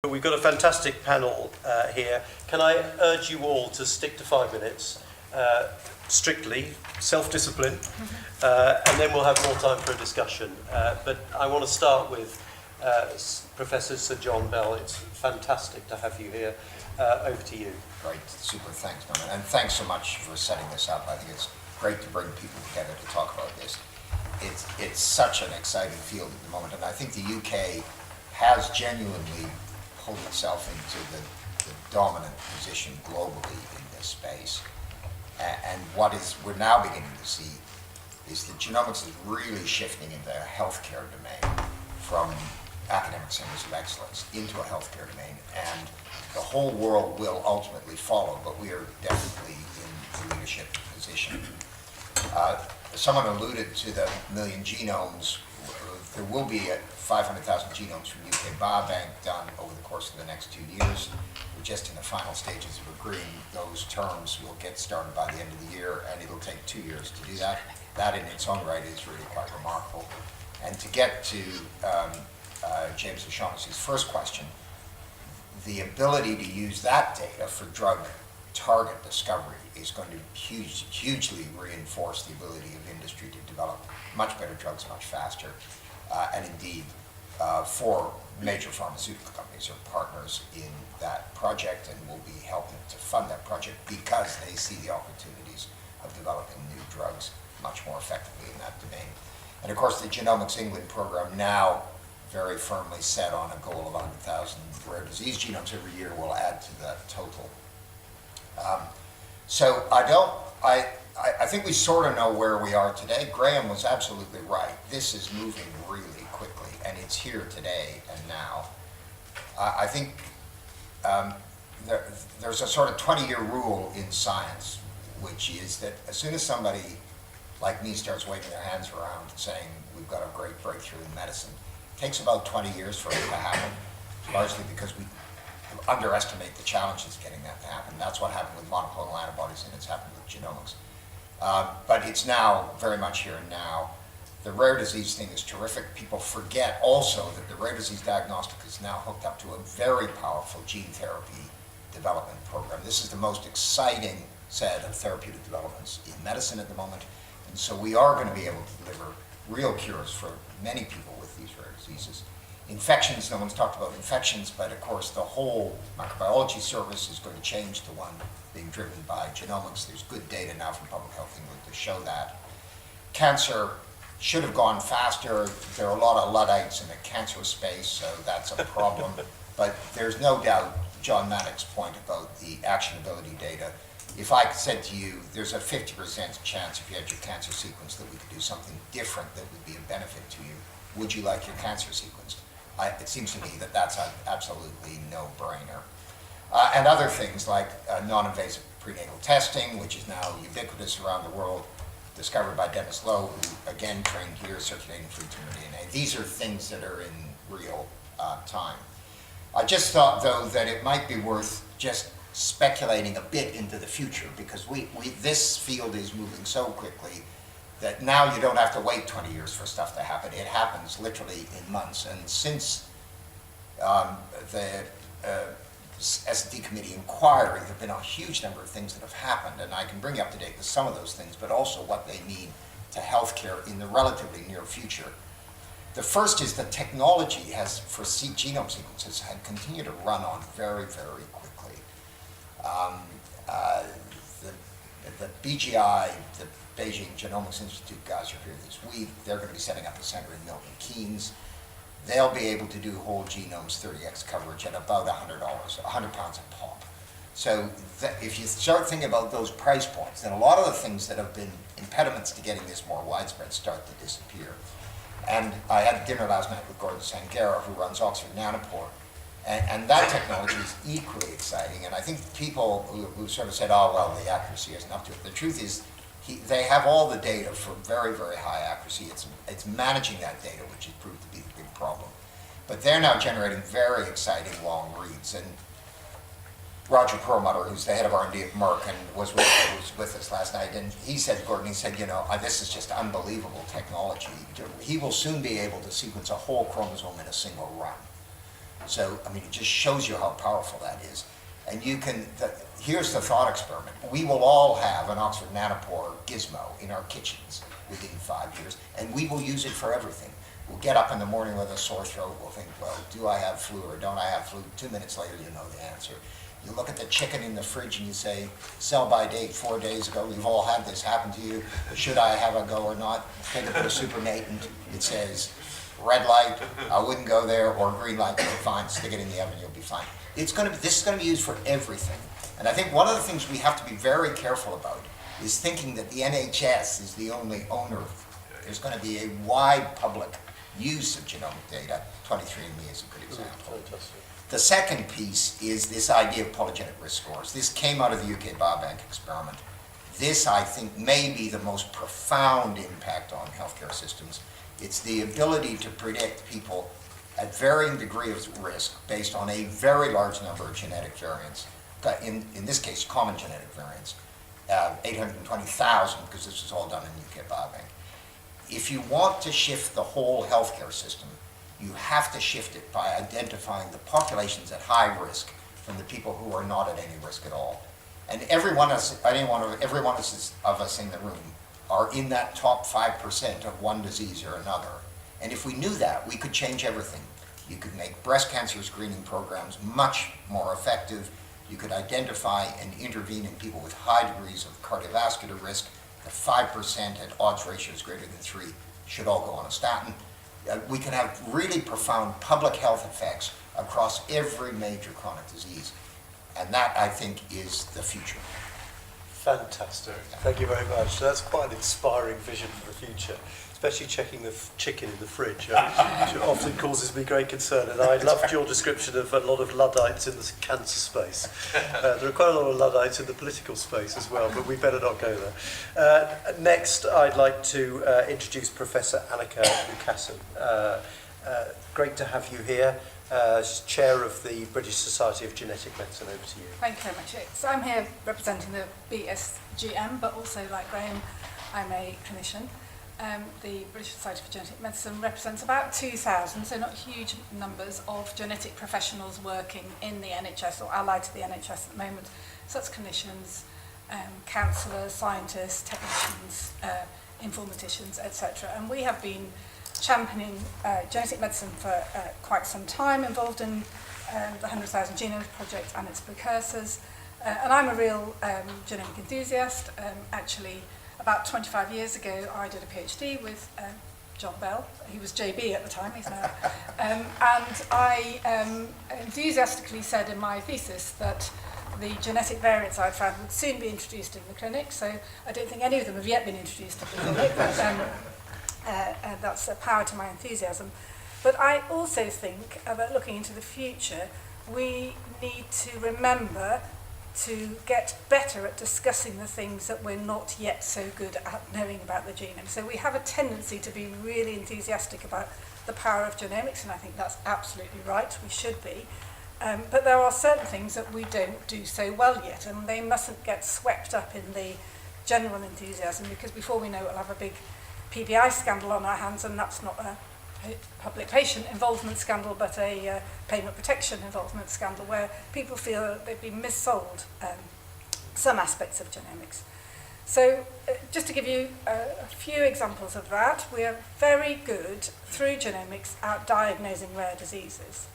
We've got a fantastic panel here. Can I urge you all to stick to 5 minutes, strictly, self-discipline, and then we'll have more time for a discussion. But I want to start with Professor Sir John Bell. It's fantastic to have you here. Over to you. Great, super, thanks, Norman. And thanks so much for setting this up. I think it's great to bring people together to talk about this. It's such an exciting field at the moment, and I think the UK has genuinely pulled itself into the dominant position globally in this space. And what we're now beginning to see is that genomics is really shifting into a healthcare domain from academic centers of excellence into a healthcare domain. And the whole world will ultimately follow, but we are definitely in the leadership position. Someone alluded to the million genomes. There will be 500,000 genomes from UK Biobank done over the course of the next 2 years. We're just in the final stages of agreeing those terms. Will get started by the end of the year, and it'll take 2 years to do that. That in its own right is really quite remarkable. And to get to James O'Shaughnessy's first question, the ability to use that data for drug target discovery is going to hugely reinforce the ability of industry to develop much better drugs much faster. And indeed, 4 major pharmaceutical companies are partners in that project and will be helping to fund that project because they see the opportunities of developing new drugs much more effectively in that domain. And of course, the Genomics England program, now very firmly set on a goal of 100,000 rare disease genomes every year, will add to that total. So I think we sort of know where we are today. Graham was absolutely right. This is moving really quickly, and it's here today and now. I think there's a sort of 20-year rule in science, which is that as soon as somebody like me starts waving their hands around saying we've got a great breakthrough in medicine, it takes about 20 years for it to happen, largely because we underestimate the challenges getting that to happen. That's what happened with monoclonal antibodies, and it's happened with genomics. But it's now very much here and now. The rare disease thing is terrific. People forget also that the rare disease diagnostic is now hooked up to a very powerful gene therapy development program. This is the most exciting set of therapeutic developments in medicine at the moment. And so we are going to be able to deliver real cures for many people with these rare diseases. Infections, no one's talked about infections, but of course the whole microbiology service is going to change to one being driven by genomics. There's good data now from Public Health England to show that. Cancer should have gone faster. There are a lot of Luddites in the cancer space, so that's a problem. But there's no doubt John Maddox's point about the actionability data. If I said to you, there's a 50% chance if you had your cancer sequence that we could do something different that would be a benefit to you, would you like your cancer sequenced? It seems to me that that's an absolutely no-brainer. And other things like non-invasive prenatal testing, which is now ubiquitous around the world, discovered by Dennis Lowe, who again trained here, circulating free tumor DNA. These are things that are in real time. I just thought, though, that it might be worth just speculating a bit into the future, because this field is moving so quickly that now you don't have to wait 20 years for stuff to happen. It happens literally in months. And since the S&T committee inquiry, there have been a huge number of things that have happened, and I can bring you up to date with some of those things, but also what they mean to healthcare in the relatively near future. The first is that technology has, for genome sequences, had continued to run on very, very quickly. The BGI, the Beijing Genomics Institute guys are here this week. They're going to be setting up a center in Milton Keynes. They'll be able to do whole genomes 30x coverage at about $100, 100 pounds a pop. So if you start thinking about those price points, then a lot of the things that have been impediments to getting this more widespread start to disappear. And I had dinner last night with Gordon Sanghera, who runs Oxford Nanopore, and that technology is equally exciting. And I think people who sort of said, oh, well, the accuracy isn't up to it. The truth is, they have all the data for very, very high accuracy. It's managing that data which has proved to be the big problem. But they're now generating very exciting long reads. And Roger Perlmutter, who's the head of R&D at Merck and was with us last night, and he said, Gordon, you know, this is just unbelievable technology. He will soon be able to sequence a whole chromosome in a single run. So, I mean, it just shows you how powerful that is. And you can, here's the thought experiment. We will all have an Oxford Nanopore gizmo in our kitchens within 5 years, and we will use it for everything. We'll get up in the morning with a sore throat, we'll think, well, do I have flu or don't I have flu? 2 minutes later, you know the answer. You look at the chicken in the fridge and you say, sell by date 4 days ago, we've all had this happen to you. Should I have a go or not? Take it to a supernatant. It says, red light, I wouldn't go there, or green light, fine, stick it in the oven, you'll be fine. This is going to be used for everything. And I think one of the things we have to be very careful about is thinking that the NHS is the only owner. There's going to be a wide public use of genomic data. 23andMe is a good example. Fantastic. The second piece is this idea of polygenic risk scores. This came out of the UK Biobank experiment. This, I think, may be the most profound impact on healthcare systems. It's the ability to predict people at varying degree of risk based on a very large number of genetic variants. In this case, common genetic variants, 820,000, because this was all done in UK Biobank. If you want to shift the whole healthcare system, you have to shift it by identifying the populations at high risk from the people who are not at any risk at all. And every one of us in the room are in that top 5% of one disease or another. And if we knew that, we could change everything. You could make breast cancer screening programs much more effective. You could identify and intervene in people with high degrees of cardiovascular risk. The 5% at odds ratios greater than 3 should all go on a statin. We can have really profound public health effects across every major chronic disease. And that, I think, is the future. Fantastic. Thank you very much. That's quite an inspiring vision for the future, especially checking the chicken in the fridge, which often causes me great concern. And I loved your description of a lot of Luddites in the cancer space. There are quite a lot of Luddites in the political space as well, but we better not go there. Next, I'd like to introduce Professor Anneke Lucassen. Great to have you here. She's chair of the British Society of Genetic Medicine. Over to you. Thank you very much. So I'm here representing the BSGM, but also, like Graham, I'm a clinician. The British Society for Genetic Medicine represents about 2,000, so not huge numbers of genetic professionals working in the NHS or allied to the NHS at the moment. So that's clinicians, counsellors, scientists, technicians, informaticians, etc. And we have been championing genetic medicine for quite some time, involved in the 100,000 Genomes Project and its precursors. And I'm a real genomic enthusiast. Actually, about 25 years ago, I did a PhD with John Bell. He was JB at the time, he's now. And I enthusiastically said in my thesis that the genetic variants I'd found would soon be introduced in the clinic. So I don't think any of them have yet been introduced in the clinic, but that's a power to my enthusiasm. But I also think that looking into the future, we need to remember to get better at discussing the things that we're not yet so good at knowing about the genome. So we have a tendency to be really enthusiastic about the power of genomics, and I think that's absolutely right, we should be. But there are certain things that we don't do so well yet, and they mustn't get swept up in the general enthusiasm, because before we know it, we'll have a big PPI scandal on our hands, and that's not a public patient involvement scandal, but a payment protection involvement scandal, where people feel that they've been missold some aspects of genomics. So just to give you a few examples of that, we are very good through genomics at diagnosing rare diseases.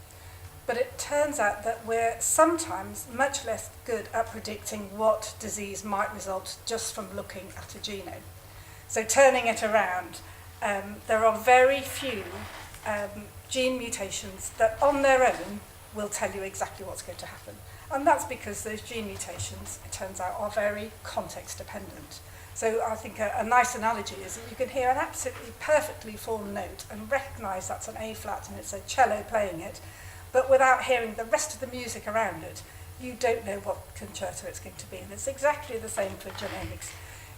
But it turns out that we're sometimes much less good at predicting what disease might result just from looking at a genome. So turning it around, there are very few gene mutations that on their own will tell you exactly what's going to happen. And that's because those gene mutations, it turns out, are very context dependent. So I think a nice analogy is that you can hear an absolutely perfectly formed note and recognise that's an A flat and it's a cello playing it, but without hearing the rest of the music around it, you don't know what concerto it's going to be. And it's exactly the same for genomics.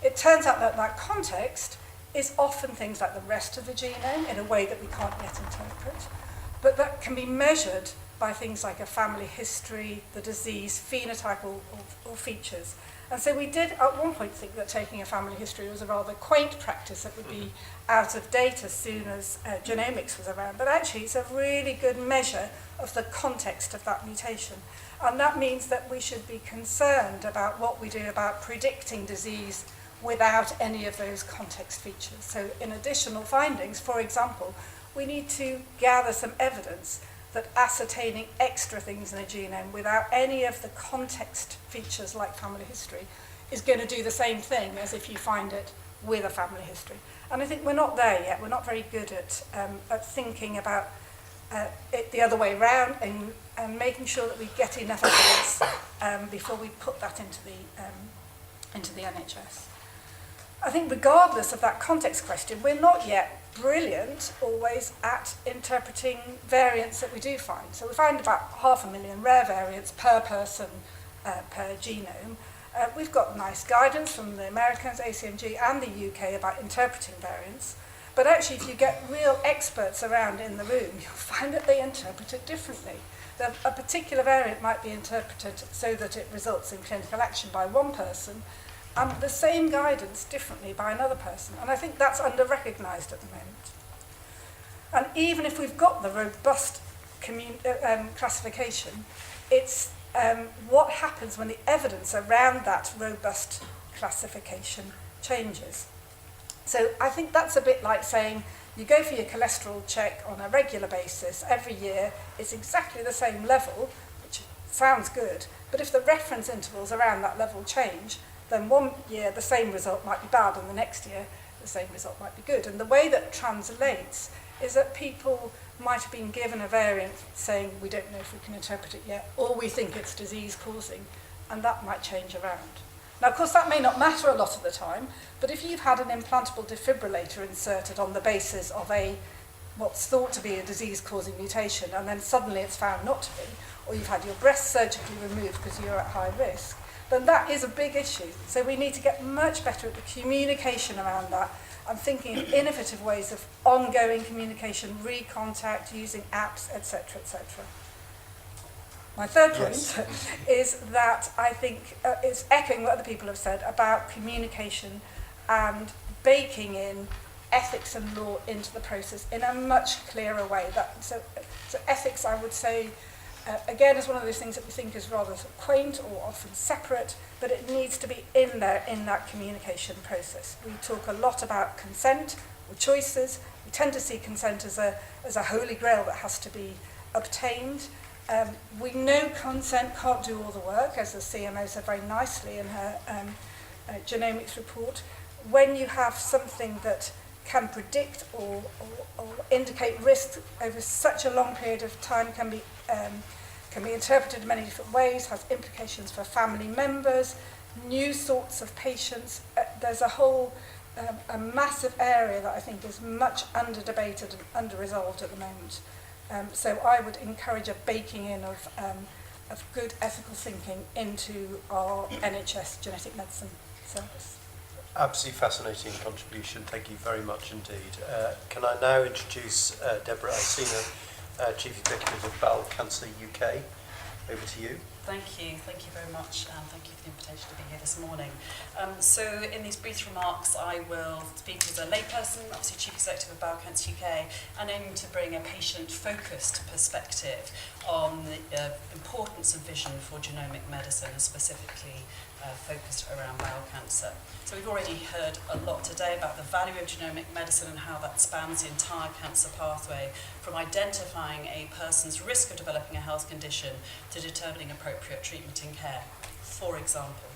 It turns out that that context is often things like the rest of the genome in a way that we can't yet interpret, but that can be measured by things like a family history, the disease, phenotype or features. And so we did at one point think that taking a family history was a rather quaint practice that would be out of date as soon as genomics was around. But actually it's a really good measure of the context of that mutation. And that means that we should be concerned about what we do about predicting disease without any of those context features. So in additional findings, for example, we need to gather some evidence that ascertaining extra things in a genome without any of the context features like family history is going to do the same thing as if you find it with a family history. And I think we're not there yet. We're not very good at thinking about it the other way around and making sure that we get enough evidence before we put that into the NHS. I think regardless of that context question, we're not yet brilliant always at interpreting variants that we do find. So we find about 500,000 rare variants per person per genome. We've got nice guidance from the Americans, ACMG and the UK about interpreting variants. But actually, if you get real experts around in the room, you'll find that they interpret it differently. That a particular variant might be interpreted so that it results in clinical action by one person, and the same guidance differently by another person. And I think that's under-recognised at the moment. And even if we've got the robust classification, it's what happens when the evidence around that robust classification changes. So I think that's a bit like saying you go for your cholesterol check on a regular basis every year, it's exactly the same level, which sounds good, but if the reference intervals around that level change, then one year the same result might be bad and the next year the same result might be good. And the way that translates is that people might have been given a variant saying we don't know if we can interpret it yet, or we think it's disease causing, and that might change around. Now, of course, that may not matter a lot of the time, but if you've had an implantable defibrillator inserted on the basis of what's thought to be a disease-causing mutation, and then suddenly it's found not to be, or you've had your breast surgically removed because you're at high risk, then that is a big issue. So we need to get much better at the communication around that and thinking of innovative ways of ongoing communication, recontact, using apps, etc., etc. My third point is that I think it's echoing what other people have said about communication and baking in ethics and law into the process in a much clearer way. So ethics, I would say, again, is one of those things that we think is rather quaint or often separate, but it needs to be in there in that communication process. We talk a lot about consent or choices. We tend to see consent as a holy grail that has to be obtained. We know consent can't do all the work, as the CMO said very nicely in her genomics report. When you have something that can predict or indicate risk over such a long period of time, can be interpreted in many different ways, has implications for family members, new sorts of patients. There's a whole a massive area that I think is much under-debated and under-resolved at the moment. So I would encourage a baking in of good ethical thinking into our NHS Genetic Medicine Service. Absolutely fascinating contribution. Thank you very much indeed. Can I now introduce Deborah Alsina, Chief Executive of Bowel Cancer UK. Over to you. Thank you very much, and thank you for the invitation to be here this morning. So in these brief remarks, I will speak as a layperson, obviously Chief Executive of Bowel Cancer UK, and aim to bring a patient-focused perspective on the importance and vision for genomic medicine, and specifically focused around bowel cancer. So we've already heard a lot today about the value of genomic medicine and how that spans the entire cancer pathway, from identifying a person's risk of developing a health condition to determining appropriate treatment and care. For example,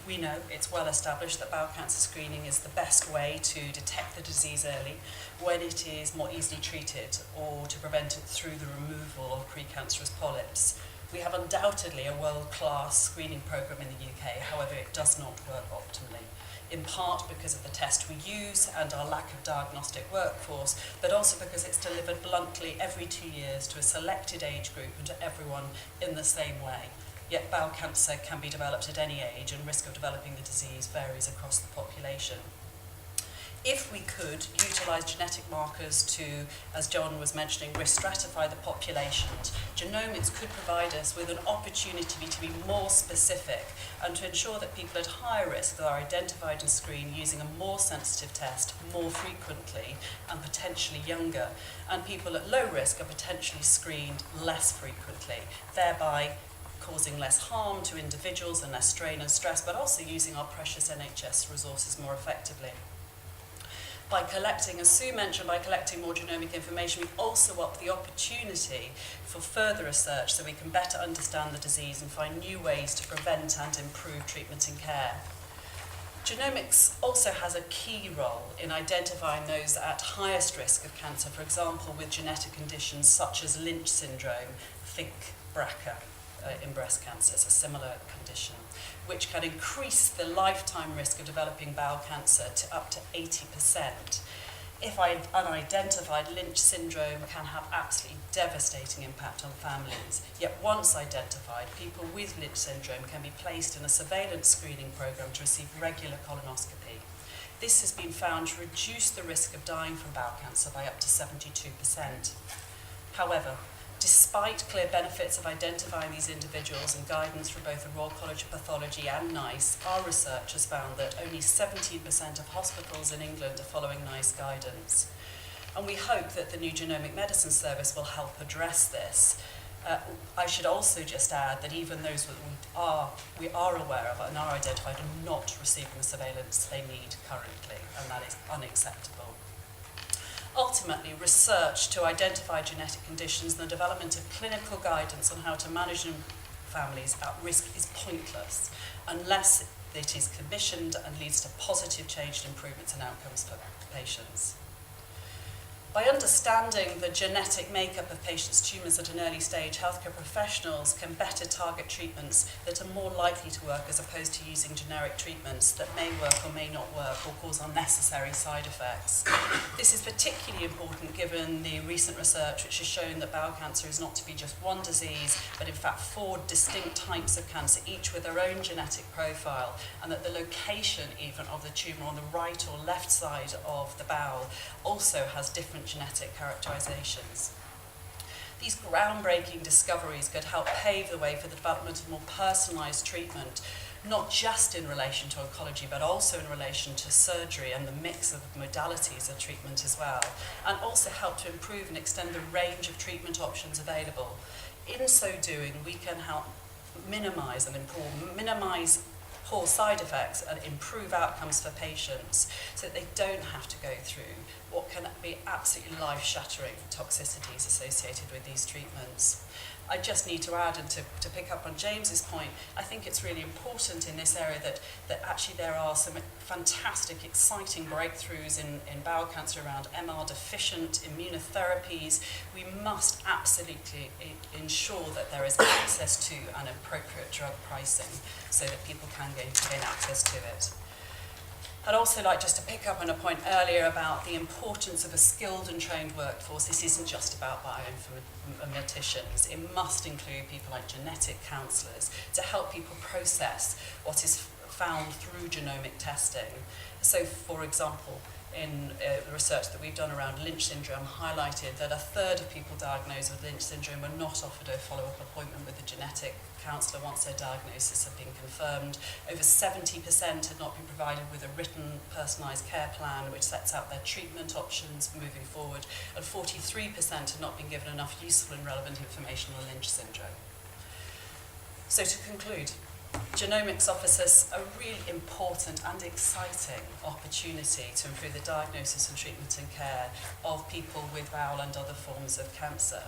we know it's well established that bowel cancer screening is the best way to detect the disease early when it is more easily treated, or to prevent it through the removal of precancerous polyps. We have undoubtedly a world-class screening programme in the UK, however it does not work optimally, in part because of the test we use and our lack of diagnostic workforce, but also because it's delivered bluntly every 2 years to a selected age group and to everyone in the same way. Yet bowel cancer can be developed at any age, and risk of developing the disease varies across the population. if we could utilise genetic markers to, as John was mentioning, risk stratify the populations, genomics could provide us with an opportunity to be more specific and to ensure that people at higher risk are identified and screened using a more sensitive test more frequently and potentially younger, and people at low risk are potentially screened less frequently, thereby causing less harm to individuals and less strain and stress, but also using our precious NHS resources more effectively. By collecting, as Sue mentioned, by collecting more genomic information, we also up the opportunity for further research so we can better understand the disease and find new ways to prevent and improve treatment and care. Genomics also has a key role in identifying those at highest risk of cancer, for example, with genetic conditions such as Lynch syndrome, think BRCA in breast cancer, it's a similar condition, which can increase the lifetime risk of developing bowel cancer to up to 80%. If unidentified, Lynch syndrome can have absolutely devastating impact on families. Yet once identified, people with Lynch syndrome can be placed in a surveillance screening program to receive regular colonoscopy. This has been found to reduce the risk of dying from bowel cancer by up to 72%. However, despite clear benefits of identifying these individuals and guidance from both the Royal College of Pathology and NICE, our research has found that only 17% of hospitals in England are following NICE guidance. And we hope that the new Genomic Medicine Service will help address this. I should also just add that even those that we are aware of and are identified are not receiving the surveillance they need currently, and that is unacceptable. Ultimately, research to identify genetic conditions and the development of clinical guidance on how to manage families at risk is pointless unless it is commissioned and leads to positive change and improvements in outcomes for patients. By understanding the genetic makeup of patients' tumours at an early stage, healthcare professionals can better target treatments that are more likely to work as opposed to using generic treatments that may work or may not work or cause unnecessary side effects. This is particularly important given the recent research which has shown that bowel cancer is not to be just one disease, but in fact 4 distinct types of cancer, each with their own genetic profile, and that the location even of the tumour on the right or left side of the bowel also has different genetic characterizations. These groundbreaking discoveries could help pave the way for the development of more personalized treatment, not just in relation to oncology, but also in relation to surgery and the mix of modalities of treatment as well, and also help to improve and extend the range of treatment options available. In so doing, we can help minimize poor side effects and improve outcomes for patients so that they don't have to go through what can be absolutely life-shattering toxicities associated with these treatments. I just need to add, and to pick up on James's point, I think it's really important in this area that actually there are some fantastic, exciting breakthroughs in bowel cancer around MR-deficient immunotherapies. We must absolutely ensure that there is access to and appropriate drug pricing so that people can gain access to it. I'd also like just to pick up on a point earlier about the importance of a skilled and trained workforce. This isn't just about bioinformaticians. It must include people like genetic counsellors to help people process what is found through genomic testing. So, for example, in research that we've done around Lynch syndrome highlighted that 1/3 of people diagnosed with Lynch syndrome were not offered a follow-up appointment with a genetic counsellor once their diagnosis had been confirmed. Over 70% had not been provided with a written personalised care plan which sets out their treatment options moving forward, and 43% had not been given enough useful and relevant information on Lynch syndrome. So to conclude, genomics offers us a really important and exciting opportunity to improve the diagnosis and treatment and care of people with bowel and other forms of cancer.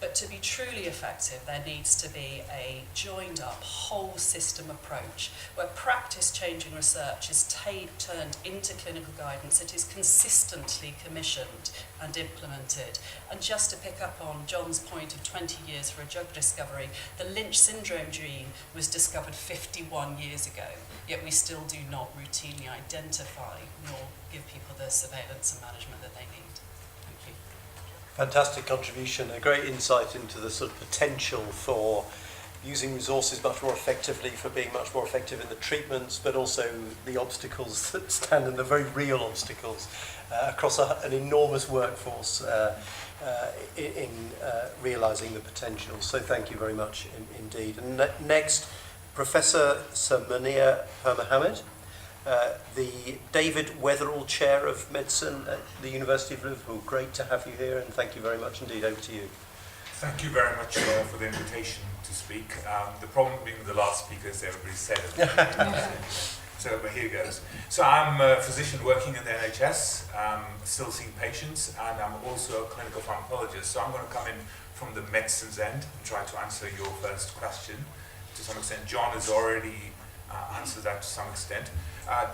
But to be truly effective, there needs to be a joined-up, whole-system approach where practice-changing research is turned into clinical guidance, it is consistently commissioned and implemented. And just to pick up on John's point of 20 years for a drug discovery, the Lynch syndrome gene was discovered 51 years ago, yet we still do not routinely identify nor give people the surveillance and management that they need. Thank you. Fantastic contribution, a great insight into the sort of potential for using resources much more effectively, for being much more effective in the treatments, but also the obstacles that stand, and the very real obstacles across an enormous workforce in realising the potential. So thank you very much indeed. And next, Professor Sir Munir Pirmohamed, the David Weatherall Chair of Medicine at the University of Liverpool. Great to have you here, and thank you very much indeed. Over to you. Thank you very much for the invitation to speak. The problem being the last speaker is everybody said it. So, but here goes. So I'm a physician working in the NHS, still seeing patients, and I'm also a clinical pharmacologist. So I'm going to come in from the medicines end and try to answer your first question to some extent. John has already answered that to some extent.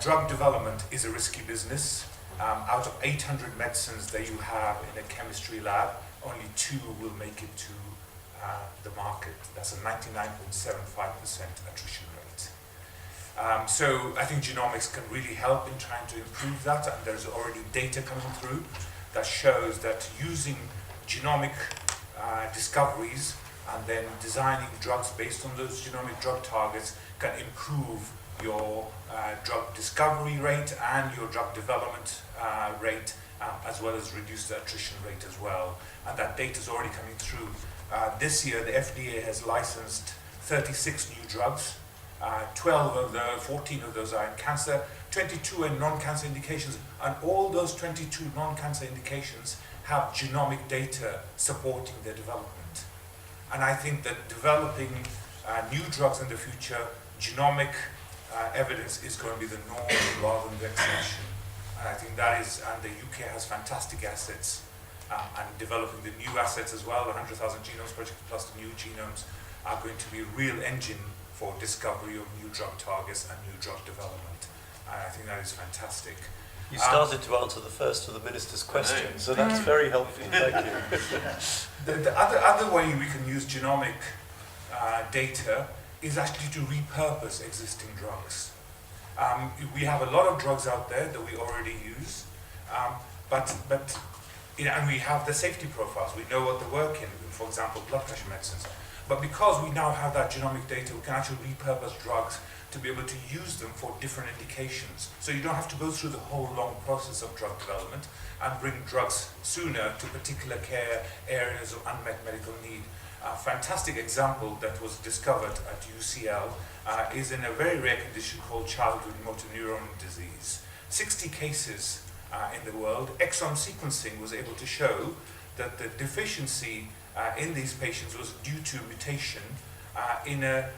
Drug development is a risky business. Out of 800 medicines that you have in a chemistry lab, only 2 will make it to the market. That's a 99.75% attrition rate. So I think genomics can really help in trying to improve that, and there's already data coming through that shows that using genomic discoveries and then designing drugs based on those genomic drug targets can improve your drug discovery rate and your drug development rate, as well as reduce the attrition rate as well. And that data is already coming through. This year, the FDA has licensed 36 new drugs. 14 of those are in cancer, 22 in non-cancer indications, and all those 22 non-cancer indications have genomic data supporting their development. And I think that developing new drugs in the future, genomic evidence is going to be the norm rather than the exception. And I think that is, and the UK has fantastic assets, and developing the new assets as well. The 100,000 Genomes Project plus the new genomes are going to be a real engine for discovery of new drug targets and new drug development. And I think that is fantastic. You started to answer the first of the Minister's questions, so that's very helpful. Thank you. The other way we can use genomic data is actually to repurpose existing drugs. We have a lot of drugs out there that we already use, but and we have the safety profiles. We know what they work in, for example, blood pressure medicines. But because we now have that genomic data, we can actually repurpose drugs to be able to use them for different indications. So you don't have to go through the whole long process of drug development and bring drugs sooner to particular care areas of unmet medical need. A fantastic example that was discovered at UCL is in a very rare condition called childhood motor neuron disease. 60 cases in the world. Exome sequencing was able to show that the deficiency in these patients was due to mutation in a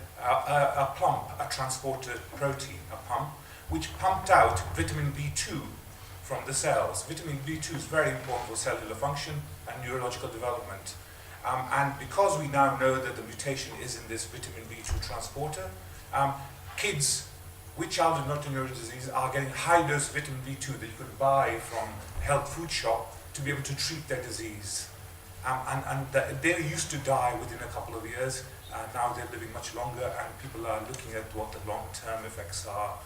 plump, a transporter protein, a pump, which pumped out vitamin B2 from the cells. Vitamin B2 is very important for cellular function and neurological development. And because we now know that the mutation is in this vitamin B2 transporter, kids with childhood motor neuron disease are getting high-dose vitamin B2 that you could buy from a health food shop to be able to treat their disease. They used to die within a couple of years. Now they're living much longer, and people are looking at what the long-term effects are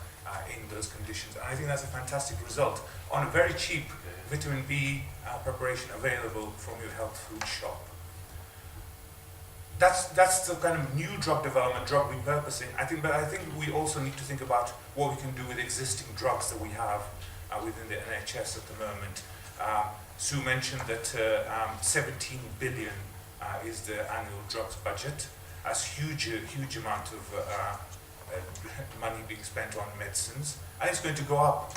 in those conditions. And I think that's a fantastic result on a very cheap vitamin B preparation available from your health food shop. That's the kind of new drug development, drug repurposing. But I think we also need to think about what we can do with existing drugs that we have within the NHS at the moment. Sue mentioned that 17 billion is the annual drugs budget. That's huge amount of money being spent on medicines, and it's going to go up.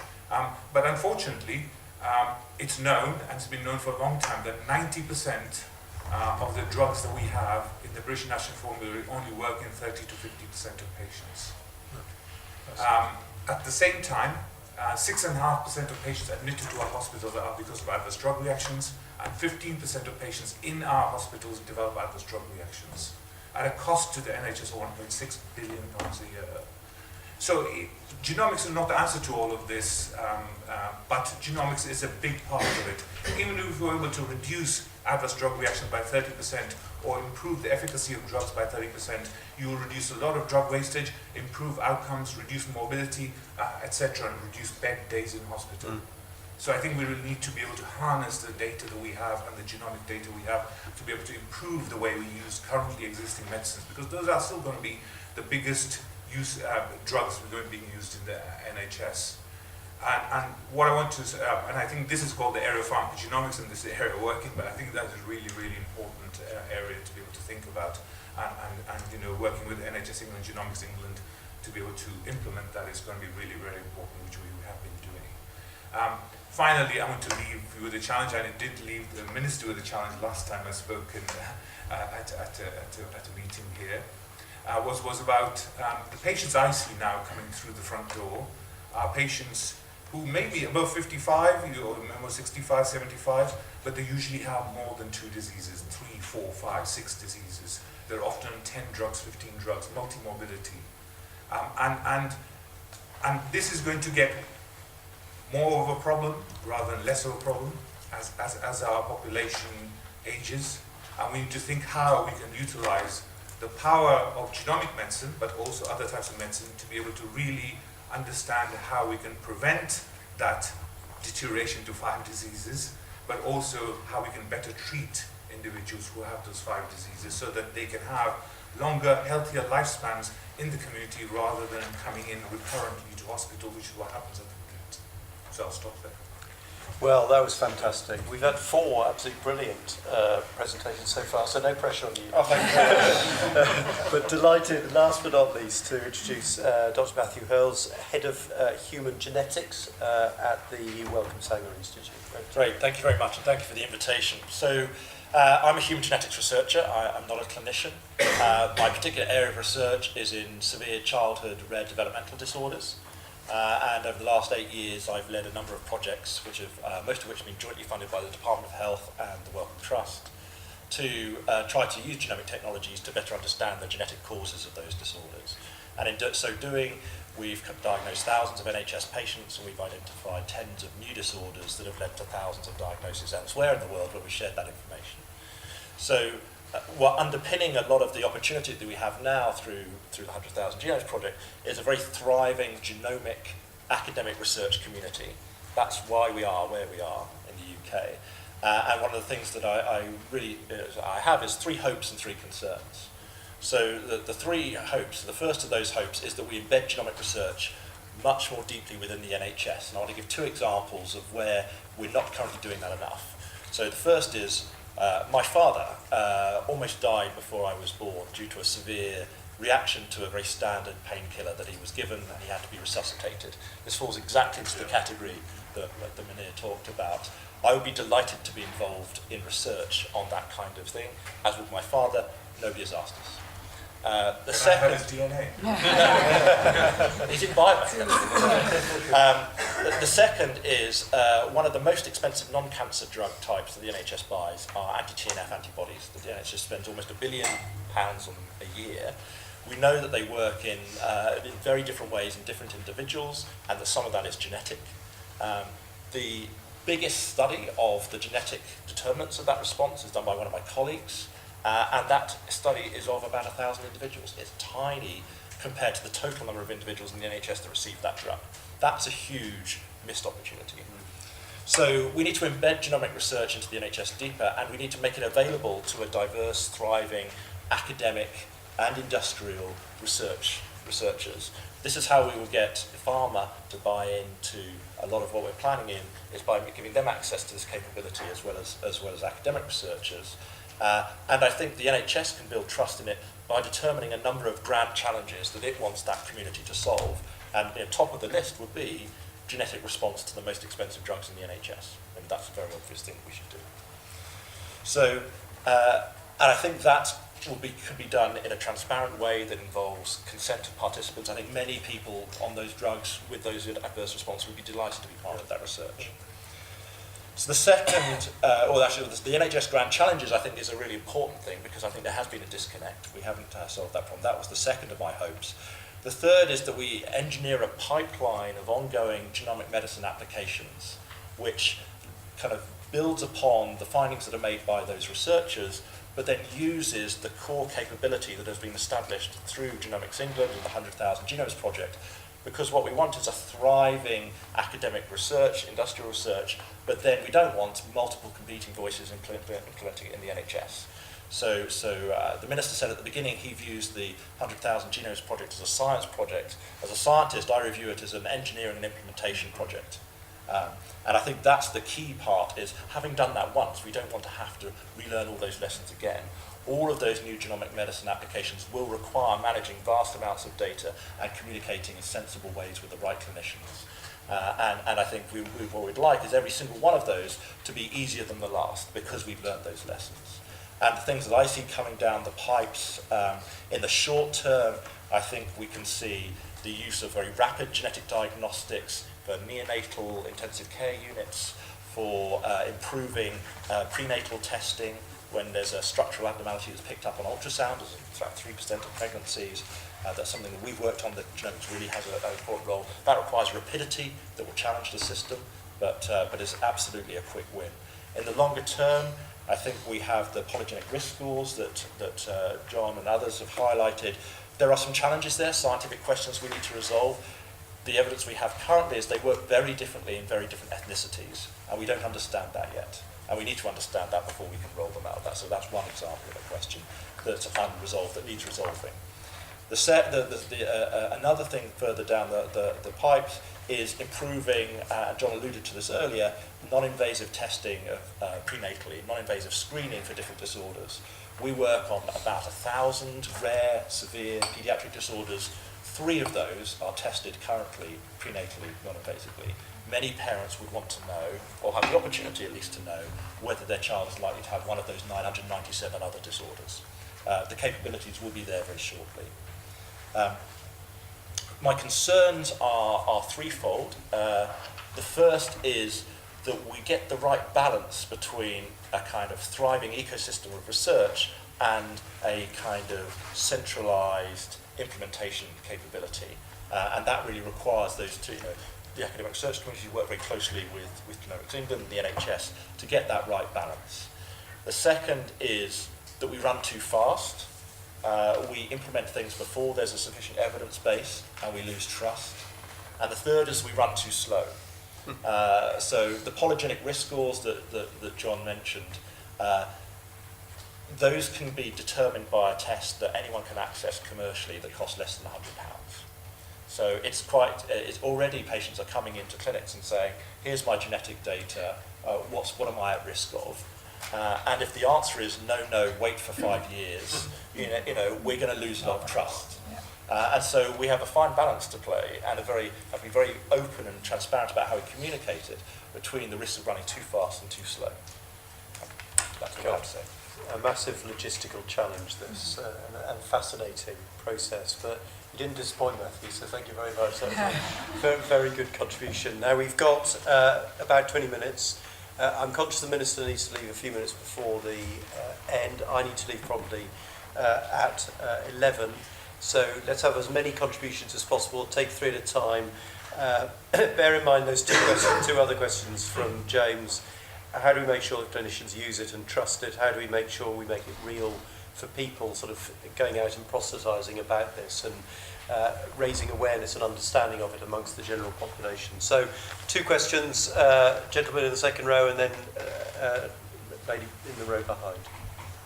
But unfortunately, it's known, and it's been known for a long time, that 90% of the drugs that we have in the British National Formulary only work in 30 to 50% of patients. At the same time, 6.5% of patients admitted to our hospitals are because of adverse drug reactions, and 15% of patients in our hospitals develop adverse drug reactions at a cost to the NHS of £1.6 billion a year. So genomics is not the answer to all of this, but genomics is a big part of it. Even if we were able to reduce adverse drug reactions by 30% or improve the efficacy of drugs by 30%, you will reduce a lot of drug wastage, improve outcomes, reduce morbidity, etc., and reduce bed days in hospital. So I think we will need to be able to harness the data that we have and the genomic data we have to be able to improve the way we use currently existing medicines, because those are still going to be the biggest drugs going to be used in the NHS. And what I want to, and I think this is called the area of pharmacogenomics, and this is the area of working, but I think that is really, really important area to be able to think about, and you know, working with NHS England, Genomics England, to be able to implement that is going to be really, really important, which we have been doing. Finally, I want to leave you with a challenge. I did leave the Minister with a challenge last time I spoke at a meeting here. Was about the patients I see now coming through the front door are patients who may be above 55, or 65, 75, but they usually have more than 2 diseases, 3, 4, 5, 6 diseases. They're often 10 drugs, 15 drugs, multi-morbidity. And this is going to get more of a problem rather than less of a problem as our population ages. And we need to think how we can utilize the power of genomic medicine, but also other types of medicine, to be able to really understand how we can prevent that deterioration to 5 diseases, but also how we can better treat individuals who have those 5 diseases so that they can have longer, healthier lifespans in the community rather than coming in recurrently to hospital, which is what happens at the moment. So I'll stop there. Well, that was fantastic. We've had 4 absolutely brilliant presentations so far, so no pressure on you. Oh, thank you. But delighted, last but not least, to introduce Dr. Matthew Hurles, Head of Human Genetics at the Wellcome Sanger Institute. Great, thank you very much, and thank you for the invitation. So, I'm a human genetics researcher. I'm not a clinician. My particular area of research is in severe childhood rare developmental disorders. And over the last 8 years, I've led a number of projects, which have, most of which have been jointly funded by the Department of Health and the Wellcome Trust, to try to use genomic technologies to better understand the genetic causes of those disorders. And in so doing, we've diagnosed thousands of NHS patients, and we've identified tens of new disorders that have led to thousands of diagnoses elsewhere in the world where we shared that information. So what underpinning a lot of the opportunity that we have now through the 100,000 Genomes Project is a very thriving genomic academic research community. That's why we are where we are in the UK. And one of the things that I have is 3 hopes and 3 concerns. So the 3 hopes, the first of those hopes is that we embed genomic research much more deeply within the NHS. And I want to give 2 examples of where we're not currently doing that enough. So the first is, my father almost died before I was born due to a severe reaction to a very standard painkiller that he was given, and he had to be resuscitated. This falls exactly into the category that Munir talked about. I would be delighted to be involved in research on that kind of thing. As with my father, nobody has asked us. The second, his DNA. He's in biobank. The second is one of the most expensive non-cancer drug types that the NHS buys are anti-TNF antibodies that the NHS spends almost £1 billion on a year. We know that they work in very different ways in different individuals, and that some of that is genetic. The biggest study of the genetic determinants of that response is done by one of my colleagues. And that study is of about 1,000 individuals. It's tiny compared to the total number of individuals in the NHS that receive that drug. That's a huge missed opportunity. So we need to embed genomic research into the NHS deeper, and we need to make it available to a diverse, thriving, academic and industrial researchers. This is how we will get pharma to buy into a lot of what we're planning in, is by giving them access to this capability as well as academic researchers. And I think the NHS can build trust in it by determining a number of grand challenges that it wants that community to solve. And top of the list would be genetic response to the most expensive drugs in the NHS. And that's a very obvious thing we should do. So, and I think that could be done in a transparent way that involves consent of participants. I think many people on those drugs with those adverse responses would be delighted to be part of that research. So the second, the NHS Grand Challenges, I think, is a really important thing, because I think there has been a disconnect. We haven't solved that problem. That was the second of my hopes. The third is that we engineer a pipeline of ongoing genomic medicine applications, which kind of builds upon the findings that are made by those researchers, but then uses the core capability that has been established through Genomics England and the 100,000 Genomes Project because what we want is a thriving academic research, industrial research, but then we don't want multiple competing voices implementing it in the NHS. So the Minister said at the beginning he views the 100,000 Genomes project as a science project. As a scientist, I review it as an engineering and implementation project. And I think that's the key part, is having done that once, we don't want to have to relearn all those lessons again. All of those new genomic medicine applications will require managing vast amounts of data and communicating in sensible ways with the right clinicians. And I think what we'd like is every single one of those to be easier than the last, because we've learned those lessons. And the things that I see coming down the pipes, in the short term, I think we can see the use of very rapid genetic diagnostics for neonatal intensive care units, for improving prenatal testing when there's a structural abnormality that's picked up on ultrasound, it's about 3% of pregnancies. That's something that we've worked on, that genomics really has an important role. That requires rapidity that will challenge the system, but is absolutely a quick win. In the longer term, I think we have the polygenic risk scores that John and others have highlighted. There are some challenges there, scientific questions we need to resolve. The evidence we have currently is they work very differently in very different ethnicities, and we don't understand that yet. And we need to understand that before we can roll them out. So that's one example of a question that's unresolved, that needs resolving. Another thing further down the pipes is improving, John alluded to this earlier, non-invasive testing of prenatally, non-invasive screening for different disorders. We work on about 1,000 rare, severe pediatric disorders. 3 of those are tested currently prenatally, non-invasively. Many parents would want to know, or have the opportunity at least to know, whether their child is likely to have one of those 997 other disorders. The capabilities will be there very shortly. My concerns are threefold. The first is that we get the right balance between a kind of thriving ecosystem of research and a kind of centralized implementation capability. And that really requires those two, the academic research community work very closely with Genomics England and the NHS to get that right balance. The second is that we run too fast. We implement things before there's a sufficient evidence base, and we lose trust. And the third is we run too slow. So the polygenic risk scores that John mentioned, those can be determined by a test that anyone can access commercially that costs less than £100. So it's already patients are coming into clinics and saying, here's my genetic data, what am I at risk of? And if the answer is no, wait for 5 years, we're going to lose a lot of trust. And so we have a fine balance to play, and have to be very open and transparent about how we communicate it between the risks of running too fast and too slow. That's what I have to say. A massive logistical challenge, this, and fascinating process, but you didn't disappoint, Matthew, so thank you very much. That was a very, very good contribution. Now we've got about 20 minutes. I'm conscious the Minister needs to leave a few minutes before the end. I need to leave probably at 11. So let's have as many contributions as possible. Take 3 at a time. Bear in mind those two other questions from James. How do we make sure that clinicians use it and trust it? How do we make sure we make it real for people sort of going out and proselytising about this and raising awareness and understanding of it amongst the general population? So 2 questions, gentleman in the second row, and then lady in the row behind.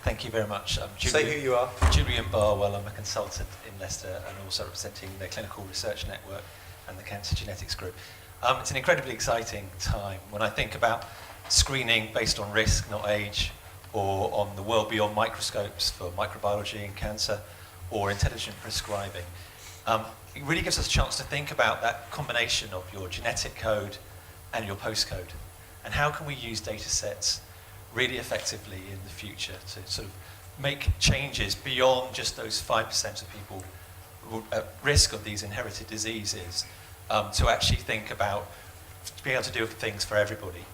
Thank you very much. Say who you are. Julian Barwell. I'm a consultant in Leicester and also representing the Clinical Research Network and the Cancer Genetics Group. It's an incredibly exciting time when I think about screening based on risk, not age, or on the world beyond microscopes for microbiology and cancer, or intelligent prescribing. It really gives us a chance to think about that combination of your genetic code and your postcode, and how can we use data sets really effectively in the future to sort of make changes beyond just those 5% of people at risk of these inherited diseases, to actually think about being able to do things for everybody.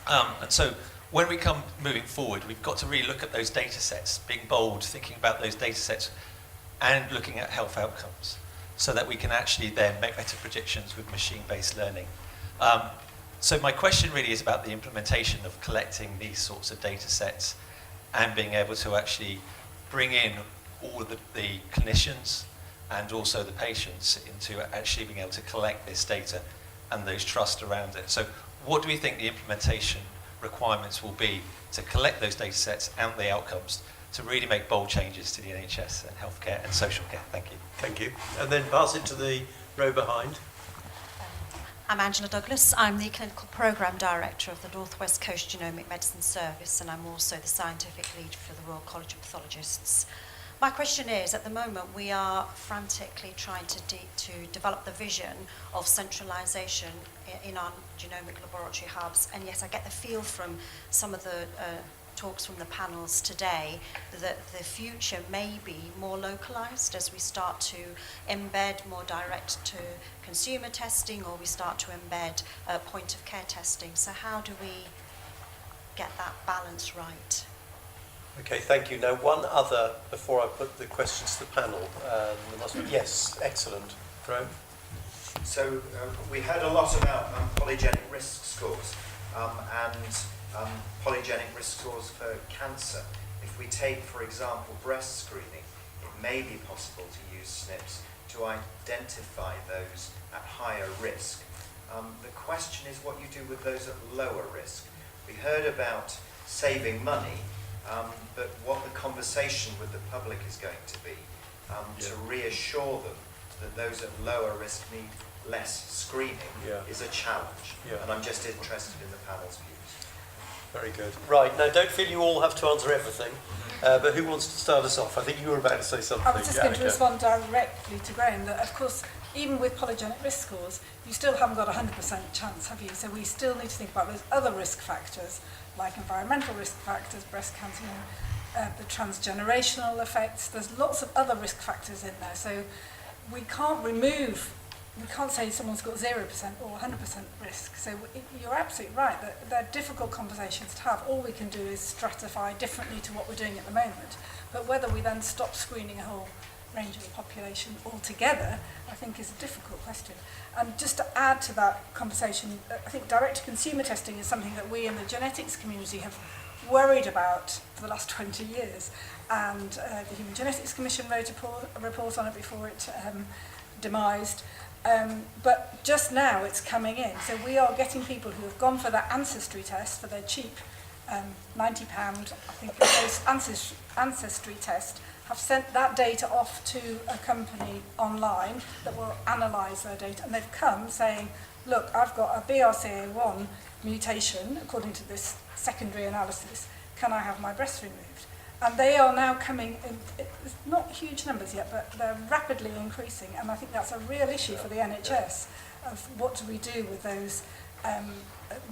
And so when we come moving forward, we've got to really look at those data sets, being bold, thinking about those data sets and looking at health outcomes so that we can actually then make better predictions with machine-based learning. So my question really is about the implementation of collecting these sorts of data sets and being able to actually bring in all of the clinicians and also the patients into actually being able to collect this data and those trust around it. So what do we think the implementation requirements will be to collect those data sets and the outcomes to really make bold changes to the NHS and healthcare and social care? Thank you. Thank you. And then pass it to the row behind. I'm Angela Douglas. I'm the Clinical Programme Director of the North West Coast Genomic Medicine Service, and I'm also the Scientific Lead for the Royal College of Pathologists. My question is, at the moment, we are frantically trying to develop the vision of centralisation in our genomic laboratory hubs, and yes, I get the feel from some of the talks from the panels today that the future may be more localised as we start to embed more direct to consumer testing, or we start to embed point of care testing. So how do we get that balance right? Okay, thank you. Now, one other, before I put the questions to the panel. Yes, excellent. Graham? So we heard a lot about polygenic risk scores and polygenic risk scores for cancer. If we take, for example, breast screening, it may be possible to use SNPs to identify those at higher risk. The question is what you do with those at lower risk. We heard about saving money, but what the conversation with the public is going to be to reassure them that those at lower risk need less screening is a challenge. And I'm just interested in the panel's views. Very good. Right, now don't feel you all have to answer everything, but who wants to start us off? I think you were about to say something. I was just going to respond directly to Graham that, of course, even with polygenic risk scores, you still haven't got a 100% chance, have you? So we still need to think about those other risk factors, like environmental risk factors, breast cancer, the transgenerational effects. There's lots of other risk factors in there. So we can't say someone's got 0% or 100% risk. So you're absolutely right that they're difficult conversations to have. All we can do is stratify differently to what we're doing at the moment. But whether we then stop screening a whole range of the population altogether, I think is a difficult question. And just to add to that conversation, I think direct-to-consumer testing is something that we in the genetics community have worried about for the last 20 years. And the Human Genetics Commission wrote a report on it before it demised. But just now it's coming in. So we are getting people who have gone for that ancestry test, for their cheap £90, I think those ancestry test, have sent that data off to a company online that will analyse their data. And they've come saying, look, I've got a BRCA1 mutation, according to this secondary analysis. Can I have my breast removed? And they are now coming in, it's not huge numbers yet, but they're rapidly increasing. And I think that's a real issue for the NHS of what do we do with those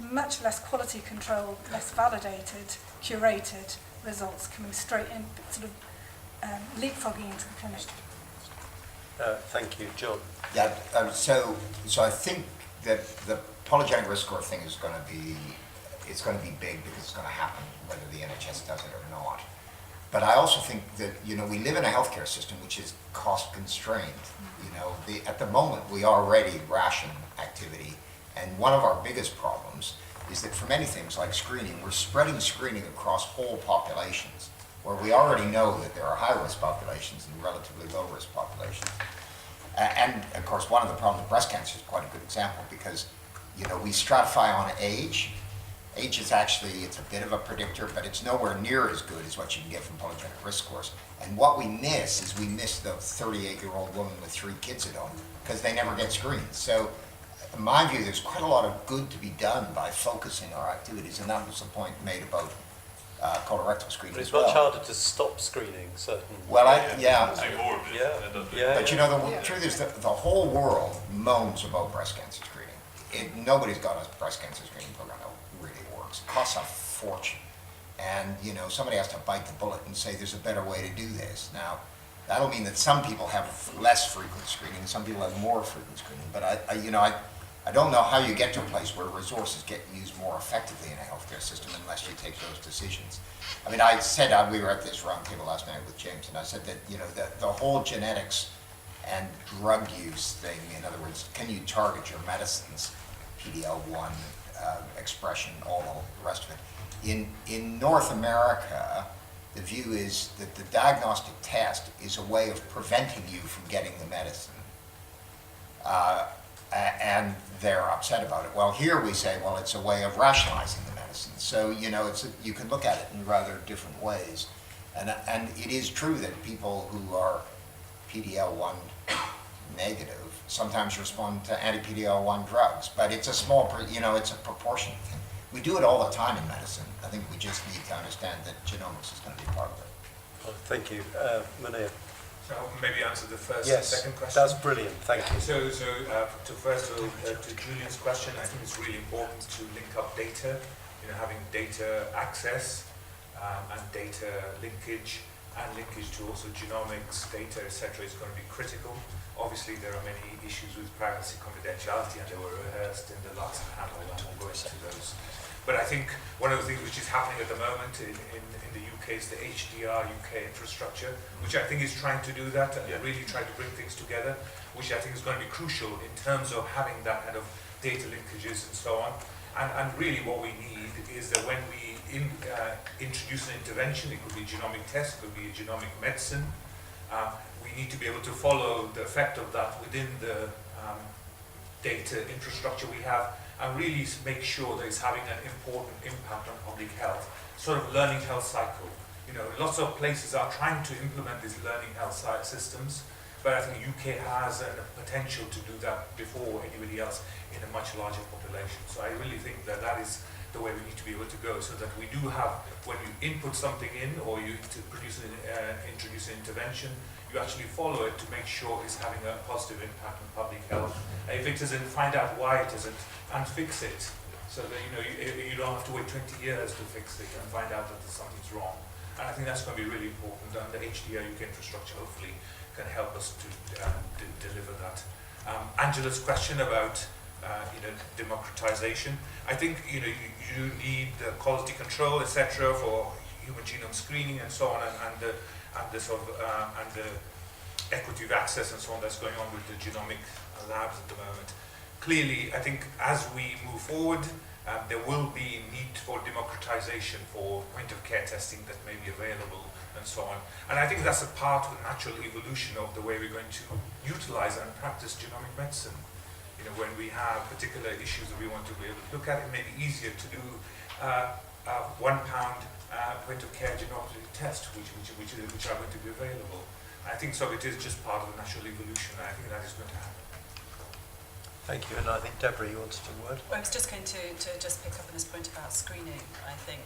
much less quality controlled, less validated, curated results coming straight in, sort of leapfrogging into the clinic. Thank you, John. Yeah, so I think that the polygenic risk score thing is going to be big because it's going to happen whether the NHS does it or not. But I also think that, we live in a healthcare system which is cost constrained. At the moment we already ration activity, and one of our biggest problems is that for many things like screening, we're spreading screening across whole populations, where we already know that there are high-risk populations and relatively low-risk populations. And of course, one of the problems with breast cancer is quite a good example because, we stratify on age. Age is it's a bit of a predictor, but it's nowhere near as good as what you can get from polygenic risk scores. And what we miss is the 38-year-old woman with 3 kids at home because they never get screened. So in my view, there's quite a lot of good to be done by focusing our activities, and that was the point made about colorectal screening. But it's as well. much harder to stop screening certain. Well, Yeah. But the truth is that the whole world moans about breast cancer screening. Nobody's got a breast cancer screening program that really works. It costs a fortune. And, somebody has to bite the bullet and say there's a better way to do this. Now, that'll mean that some people have less frequent screening, some people have more frequent screening. But I don't know how you get to a place where resources get used more effectively in a healthcare system unless you take those decisions. I mean, I said, we were at this roundtable last night with James, and I said that, the whole genetics and drug use thing, in other words, can you target your medicines, PD-L1 expression, all the rest of it. In North America, the view is that the diagnostic test is a way of preventing you from getting the medicine. And they're upset about it. Well, here we say, well, it's a way of rationalizing the medicine. So, you know, you can look at it in rather different ways. And it is true that people who are PD-L1 negative sometimes respond to anti-PD-L1 drugs, but it's a small, it's a proportionate thing. We do it all the time in medicine. I think we just need to understand that genomics is going to be part of it. Well, thank you. Munir. So I'll maybe answer the first Yes, and second question. that's brilliant. Thank you. So to Julian's question, I think it's really important to link up data, having data access and data linkage, and linkage to also genomics, data, etc. is going to be critical. Obviously, there are many issues with privacy, confidentiality, and they were rehearsed in the last panel, and we'll go into those. But I think one of the things which is happening at the moment in the UK is the HDR UK infrastructure, which I think is trying to do that and really try to bring things together, which I think is going to be crucial in terms of having that kind of data linkages and so on. And really what we need is that when we introduce an intervention, it could be a genomic test, it could be a genomic medicine, we need to be able to follow the effect of that within the data infrastructure we have, and really make sure that it's having an important impact on public health, sort of learning health cycle. Lots of places are trying to implement these learning health systems, but I think UK has a potential to do that before anybody else in a much larger population. So I really think that that is the way we need to be able to go, so that we do have, when you input something in or you introduce an intervention, you actually follow it to make sure it's having a positive impact on public health. If it isn't, find out why it isn't and fix it, so that you don't have to wait 20 years to fix it and find out that something's wrong. And I think that's going to be really important, and the HDR UK infrastructure hopefully can help us to deliver that. Angela's question about democratization. I think you need the quality control, etc., for human genome screening and so on, and the sort of and the equity of access and so on that's going on with the genomic labs at the moment. Clearly, I think as we move forward, there will be need for democratization for point-of-care testing that may be available and so on. And I think that's a part of the natural evolution of the way we're going to utilize and practice genomic medicine. When we have particular issues that we want to be able to look at, it may be easier to do £1 point-of-care genomic test, which are going to be available. I think so. It is just part of the natural evolution, and I think that is going to happen. Thank you. And I think Deborah, you wanted a word? Well, I was just going to just pick up on this point about screening, I think.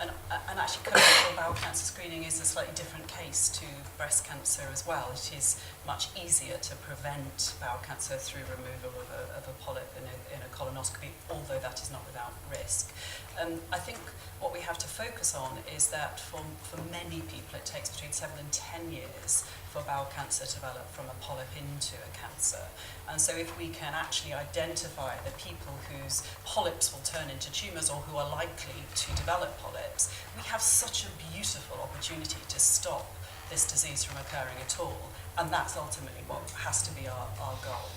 And actually, colorectal bowel cancer screening is a slightly different case to breast cancer as well. It is much easier to prevent bowel cancer through removal of a polyp in a colonoscopy, although that is not without risk. I think what we have to focus on is that for many people it takes between 7 and 10 years for bowel cancer to develop from a polyp into a cancer. And so if we can actually identify the people whose polyps will turn into tumours or who are likely to develop polyps, we have such a beautiful opportunity to stop this disease from occurring at all. And that's ultimately what has to be our goal.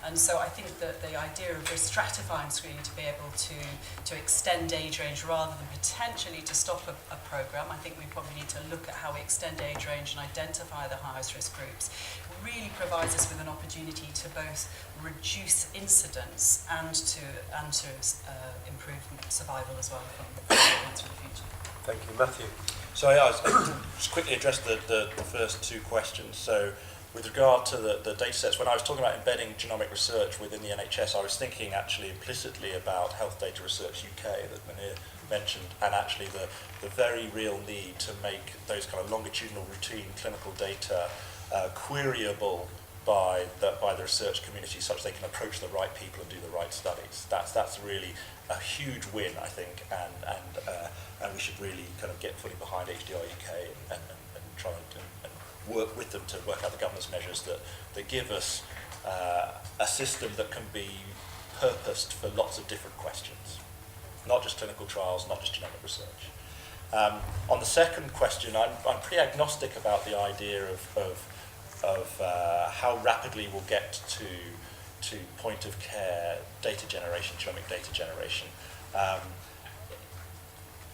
And so I think that the idea of stratifying screening to be able to extend age range rather than potentially to stop a programme, I think we probably need to look at how we extend age range and identify the highest risk groups, really provides us with an opportunity to both reduce incidence and to improve survival as well from the future. Thank you. Matthew? So I'll just quickly address the first two questions. So with regard to the data sets, when I was talking about embedding genomic research within the NHS, I was thinking actually implicitly about Health Data Research UK that Munir mentioned, and actually the very real need to make those kind of longitudinal routine clinical data queryable by the research community, such they can approach the right people and do the right studies. That's really a huge win, I think, and we should really kind of get fully behind HDR UK and try and work with them to work out the governance measures that give us a system that can be purposed for lots of different questions, not just clinical trials, not just genomic research. On the second question, I'm pretty agnostic about the idea of how rapidly we'll get to point of care data generation, genomic data generation.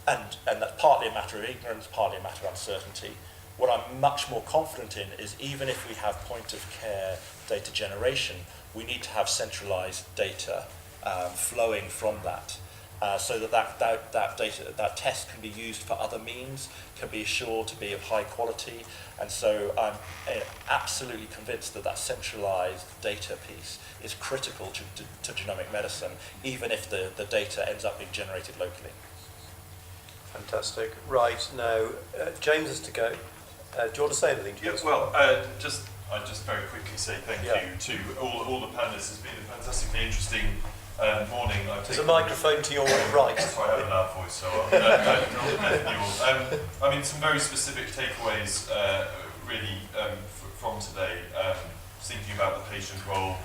and that's partly a matter of ignorance, partly a matter of uncertainty. What I'm much more confident in is even if we have point of care data generation, we need to have centralized data flowing from that. So that data, that test can be used for other means, can be assured to be of high quality, and so I'm absolutely convinced that centralized data piece is critical to genomic medicine, even if the data ends up being generated locally. Fantastic. Right, now, James has to go. Do you want to say anything? Yeah, well, I'd just very quickly say thank you to all the panelists. It's been a fantastically interesting morning. There's a microphone to your right. So I have a loud voice, so I mean, some very specific takeaways really from today. Thinking about the patient role,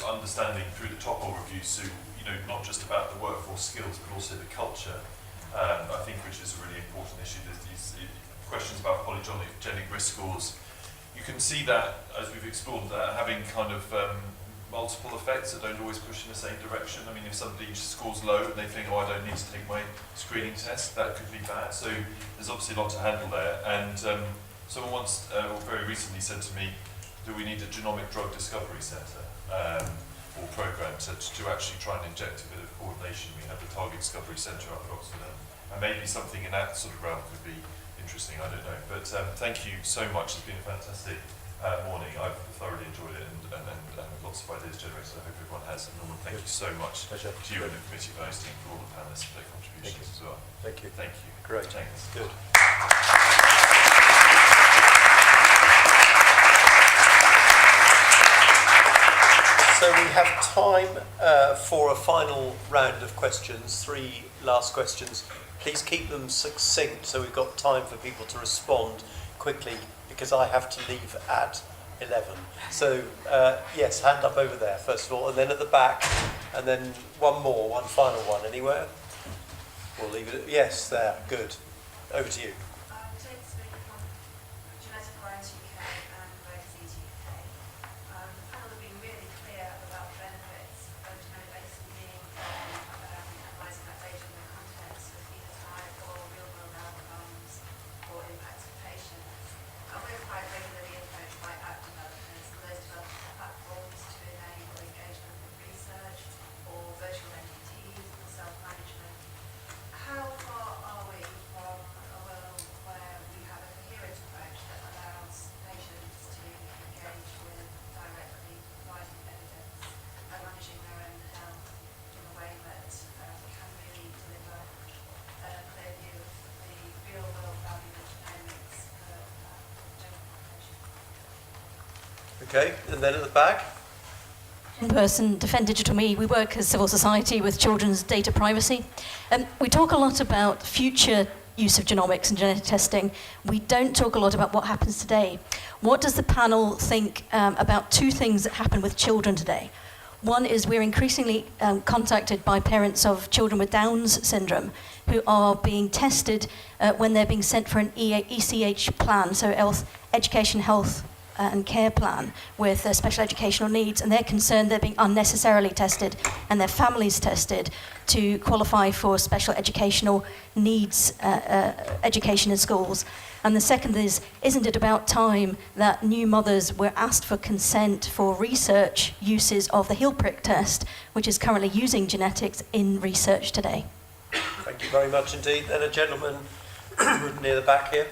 understanding through the top review, so not just about the workforce skills, but also the culture. I think which is a really important issue. There's these questions about polygenic risk scores. You can see that as we've explored that having kind of multiple effects that don't always push in the same direction. I mean, if somebody scores low and they think, oh, I don't need to take my screening test, that could be bad. So there's obviously a lot to handle there. And someone once, very recently said to me, do we need a genomic drug discovery centre or programme to actually try and inject a bit of coordination? We have the Target Discovery Centre up at Oxford, and maybe something in that sort of realm could be interesting, I don't know. But thank you so much. It's been a fantastic morning. I've thoroughly enjoyed it and lots of ideas generated. I hope everyone has. And Norman, thank you so much to you and the committee for hosting, for all the panelists for their contributions as well. Thank you. Thank you. Great. Thanks. Good. So we have time for a final round of questions, 3 last questions. Please keep them succinct so we've got time for people to respond quickly, because I have to leave at 11. So yes, hand up over there first of all, and then at the back, and then one final one. Anywhere? We'll leave it at, yes, there, good. Over to you. Okay, and then at the back. In-person Defend Digital Me, we work as civil society with children's data privacy. We talk a lot about future use of genomics and genetic testing. We don't talk a lot about what happens today. What does the panel think about 2 things that happen with children today? One is we're increasingly contacted by parents of children with Down's syndrome who are being tested when they're being sent for an ECH plan, so education, health and care plan with special educational needs, and they're concerned they're being unnecessarily tested and their families tested to qualify for special educational needs education in schools. And the second is, isn't it about time that new mothers were asked for consent for research uses of the heel prick test, which is currently using genetics in research today? Thank you very much indeed. Then a gentleman near the back here.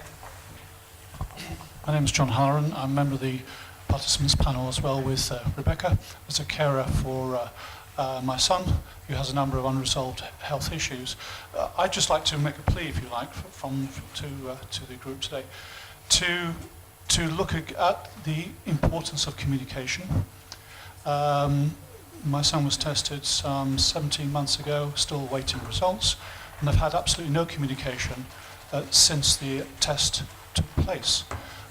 My name is John Halloran. I'm a member of the participants panel as well with Rebecca as a carer for my son, who has a number of unresolved health issues. I'd just like to make a plea, if you like, to the group today, to look at the importance of communication. My son was tested some 17 months ago, still awaiting results, and I've had absolutely no communication since the test took place.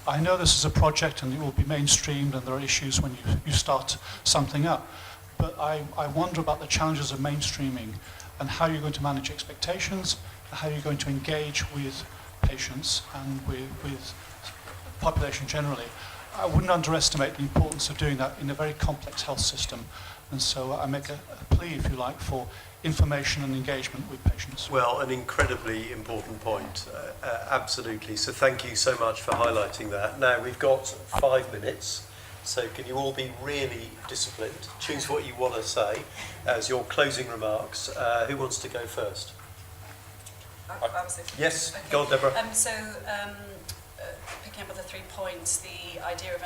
I know this is a project and it will be mainstreamed and there are issues when you start something up, but I wonder about the challenges of mainstreaming and how you're going to manage expectations, how you're going to engage with patients and with population generally. I wouldn't underestimate the importance of doing that in a very complex health system And so I make a plea, if you like, for information and engagement with patients. Well, an incredibly important point, absolutely. So thank you so much for highlighting that. Now, we've got 5 minutes, so can you all be really disciplined? Choose what you want to say as your closing remarks. Who wants to go first? Yes, Okay. go on, Deborah. Picking up with the 3 points, the idea of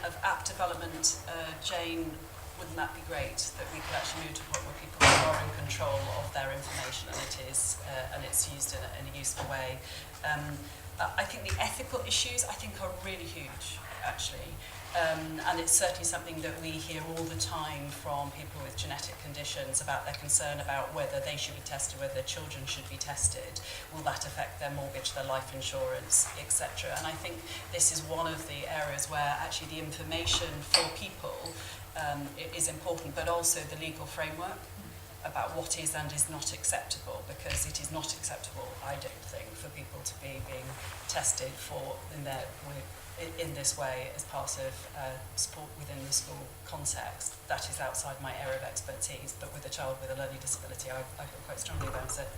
of app development, Jane, wouldn't that be great that we could actually move to a point where people are in control of their information and it's used in a useful way. I think the ethical issues are really huge, actually. And it's certainly something that we hear all the time from people with genetic conditions about their concern about whether they should be tested, whether their children should be tested. Will that affect their mortgage, their life insurance, etc.? And I think this is one of the areas where actually the information for people is important, but also the legal framework about what is and is not acceptable, because it is not acceptable, I don't think, for people to be being tested in this way as part of support within the school context. That is outside my area of expertise, but with a child with a learning disability, I feel quite strongly about it.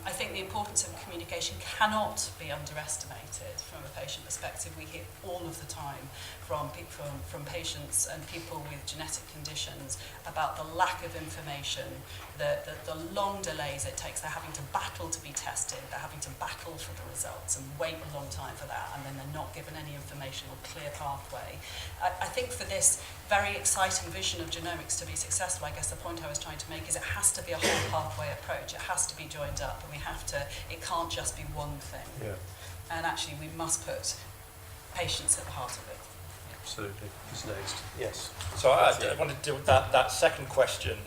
I think the importance of communication cannot be underestimated from a patient perspective. We hear all of the time from patients and people with genetic conditions about the lack of information, the long delays it takes. They're having to battle to be tested, they're having to battle for the results and wait a long time for that, and then they're not given any information or clear pathway. I think for this very exciting vision of genomics to be successful, I guess the point I was trying to make is it has to be a whole pathway approach. It has to be joined up, and it can't just be one thing. Yeah. And actually we must put patients at the heart of it. Absolutely. Who's next? Yes. So I want to deal with that second question.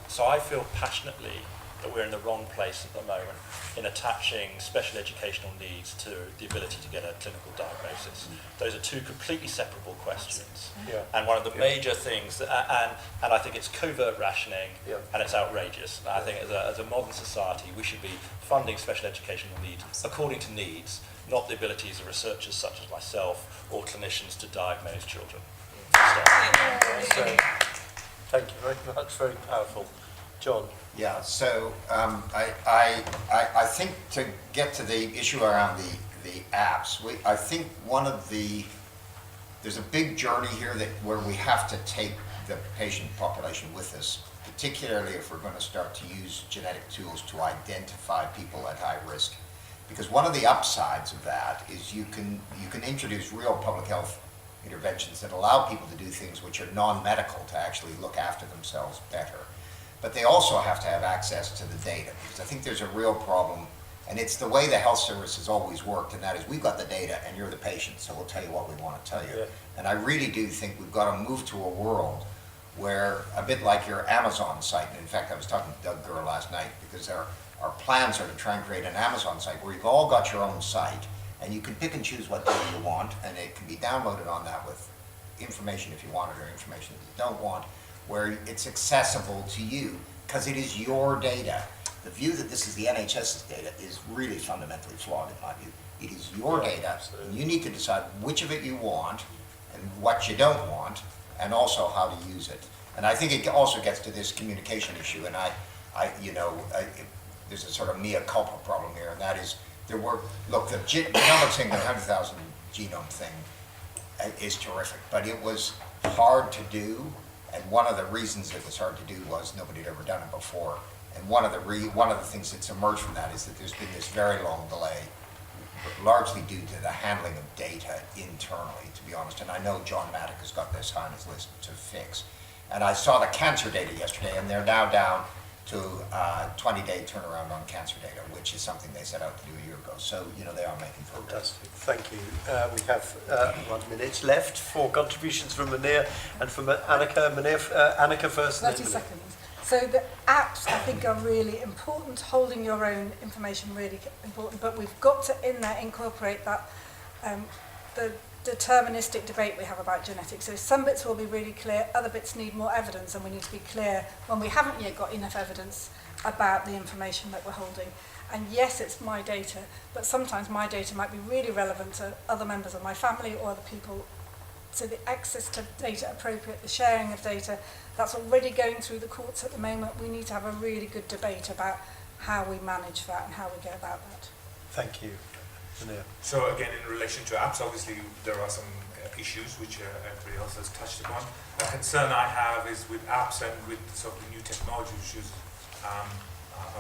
So I feel passionately that we're in the wrong place at the moment in attaching special educational needs to the ability to get a clinical diagnosis. Those are two completely separable questions. Yeah. And one of the major things, and I think it's covert rationing, and it's outrageous. And I think as a modern society, we should be funding special educational needs according to needs, not the abilities of researchers such as myself or clinicians to diagnose children. So, thank you very much, very powerful. John. Yeah, so I think to get to the issue around the apps, I think there's a big journey here where we have to take the patient population with us, particularly if we're going to start to use genetic tools to identify people at high risk. Because one of the upsides of that is you can introduce real public health interventions that allow people to do things which are non-medical to actually look after themselves better. But they also have to have access to the data, because I think there's a real problem, and it's the way the health service has always worked, and that is we've got the data and you're the patient, so we'll tell you what we want to tell you. Yeah. And I really do think we've got to move to a world where, a bit like your Amazon site, and in fact I was talking to Doug Gurr last night, because our plans are to try and create an Amazon site where you've all got your own site, and you can pick and choose what data you want, and it can be downloaded on that with information if you want it or information that you don't want, where it's accessible to you, because it is your data. The view that this is the NHS's data is really fundamentally flawed in my view. It is your data, and you need to decide which of it you want and what you don't want, and also how to use it. And I think it also gets to this communication issue, and there's a sort of mea culpa problem here, and that is the Genomics England 100,000 genome thing is terrific, but it was hard to do. And one of the reasons it was hard to do was nobody had ever done it before. And one of the things that's emerged from that is that there's been this very long delay, largely due to the handling of data internally, to be honest. And I know John Maddock has got this high on his list to fix. And I saw the cancer data yesterday, and they're now down to 20-day turnaround on cancer data, which is something they set out to do a year ago. So, they are making progress. Fantastic. Thank you. We have 1 minute left for contributions from Munir and from Anneke. Anneke first. 30 seconds. So the apps, I think, are really important. Holding your own information really important, but we've got to, in there, incorporate that the deterministic debate we have about genetics. So some bits will be really clear, other bits need more evidence, and we need to be clear when we haven't yet got enough evidence about the information that we're holding. And yes, it's my data, but sometimes my data might be really relevant to other members of my family or other people so the access to data appropriate, the sharing of data, that's already going through the courts at the moment. We need to have a really good debate about how we manage that and how we go about that. Thank you. Munir. So again, in relation to apps, obviously there are some issues which everybody else has touched upon. A concern I have is with apps and with sort of the new technology which is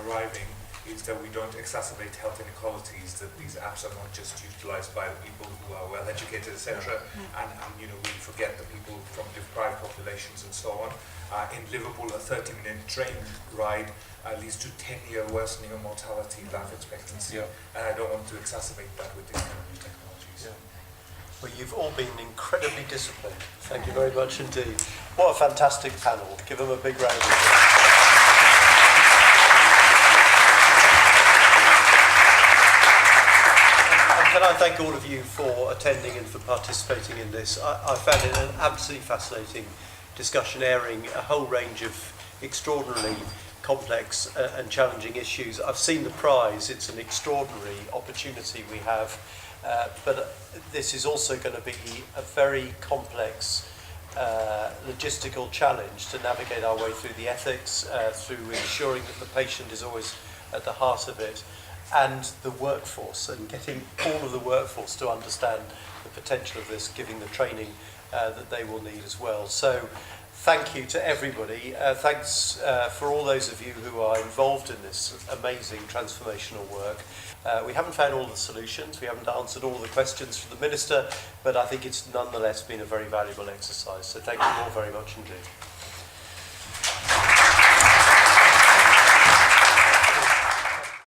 arriving, is that we don't exacerbate health inequalities, that these apps are not just utilized by the people who are well educated, etc. And you know, we forget the people from deprived populations and so on. In Liverpool, a 30-minute train ride leads to 10-year worsening of mortality, life expectancy, and I don't want to exacerbate that with these kind of new technologies. Well, you've all been incredibly disciplined. Thank you very much indeed. What a fantastic panel. Give them a big round of applause. Can I thank all of you for attending and for participating in this. I found it an absolutely fascinating discussion, airing a whole range of extraordinarily complex and challenging issues. I've seen the prize. It's an extraordinary opportunity we have, but this is also going to be a very complex logistical challenge to navigate our way through the ethics, through ensuring that the patient is always at the heart of it, and the workforce, and getting all of the workforce to understand the potential of this, giving the training that they will need as well. So thank you to everybody. Thanks for all those of you who are involved in this amazing transformational work. We haven't found all the solutions, we haven't answered all the questions from the Minister, but I think it's nonetheless been a very valuable exercise. So thank you all very much indeed.